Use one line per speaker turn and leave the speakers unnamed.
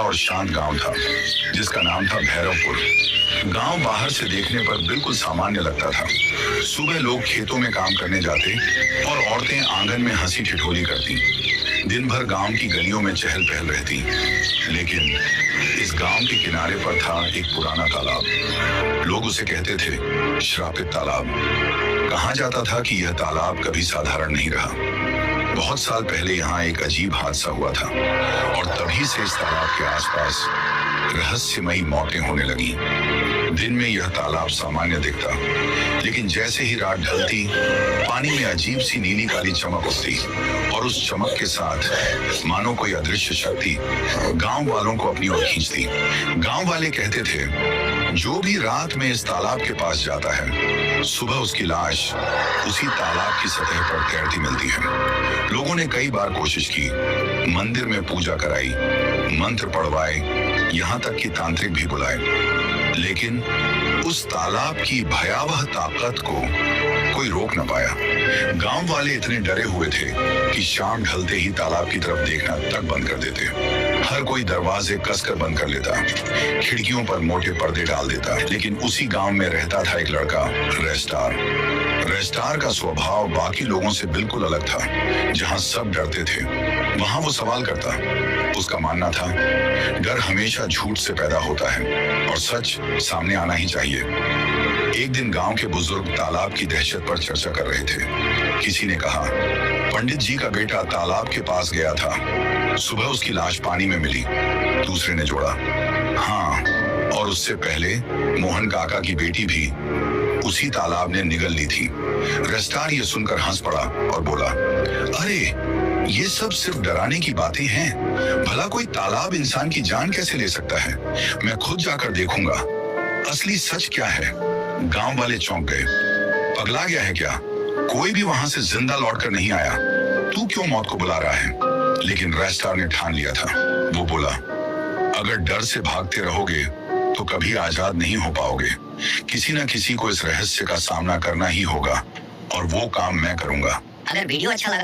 और शांत गांव था जिसका नाम था भैरवपुर। गांव बाहर से देखने पर बिल्कुल सामान्य लगता था। सुबह लोग खेतों में काम करने जाते और औरतें आंगन में हंसी ठिठोली करती। दिन भर गांव की गलियों में चहल पहल रहती। लेकिन इस गांव के किनारे पर था एक पुराना तालाब। लोग उसे कहते थे श्रापित तालाब। कहा जाता था कि यह तालाब कभी साधारण नहीं रहा। बहुत साल पहले यहाँ एक अजीब हादसा हुआ था और तभी से इस तालाब के आसपास रहस्यमयी मौतें होने लगी। दिन में यह तालाब सामान्य दिखता, लेकिन जैसे ही रात ढलती पानी में अजीब सी नीली काली चमक उठती और उस चमक के साथ मानो कोई अदृश्य शक्ति गांव वालों को अपनी ओर खींचती। गांव वाले कहते थे जो भी रात में इस तालाब के पास जाता है सुबह उसकी लाश उसी तालाब की सतह पर तैरती मिलती है। लोगों ने कई बार कोशिश की, मंदिर में पूजा कराई, मंत्र पढ़वाए, यहाँ तक कि तांत्रिक भी बुलाए, लेकिन उस तालाब की भयावह ताकत को कोई रोक न पाया। गांव वाले इतने डरे हुए थे कि शाम ढलते ही तालाब की तरफ देखना तक बंद कर देते। हर कोई दरवाजे कसकर बंद कर लेता, खिड़कियों पर मोटे पर्दे डाल देता। लेकिन उसी गांव में रहता था एक लड़का, रेस्टार। रेस्टार का स्वभाव बाकी लोगों से बिल्कुल अलग था। जहां सब डरते थे वहां वो सवाल करता। उसका मानना था डर हमेशा झूठ से पैदा होता है और सच सामने आना ही चाहिए। एक दिन गांव के बुजुर्ग तालाब की दहशत पर चर्चा कर रहे थे। किसी ने कहा पंडित जी का बेटा तालाब के पास गया था, सुबह उसकी लाश पानी में मिली। दूसरे ने जोड़ा हाँ, और उससे पहले मोहन काका की बेटी भी उसी तालाब ने निगल ली थी। रेस्टार ये सुनकर हंस पड़ा और बोला अरे ये सब सिर्फ डराने की बातें हैं। भला कोई तालाब इंसान की जान कैसे ले सकता है? मैं खुद जाकर देखूंगा असली सच क्या है। गांव वाले चौंक गए। पगला गया है क्या? कोई भी वहां से जिंदा लौटकर नहीं आया। तू क्यों मौत को बुला रहा है? लेकिन रेस्टार ने ठान लिया था। वो बोला अगर डर से भागते रहोगे तो कभी आजाद नहीं हो पाओगे। किसी न किसी को इस रहस्य का सामना करना ही होगा और वो काम मैं करूंगा।
अगर वीडियो अच्छा लगा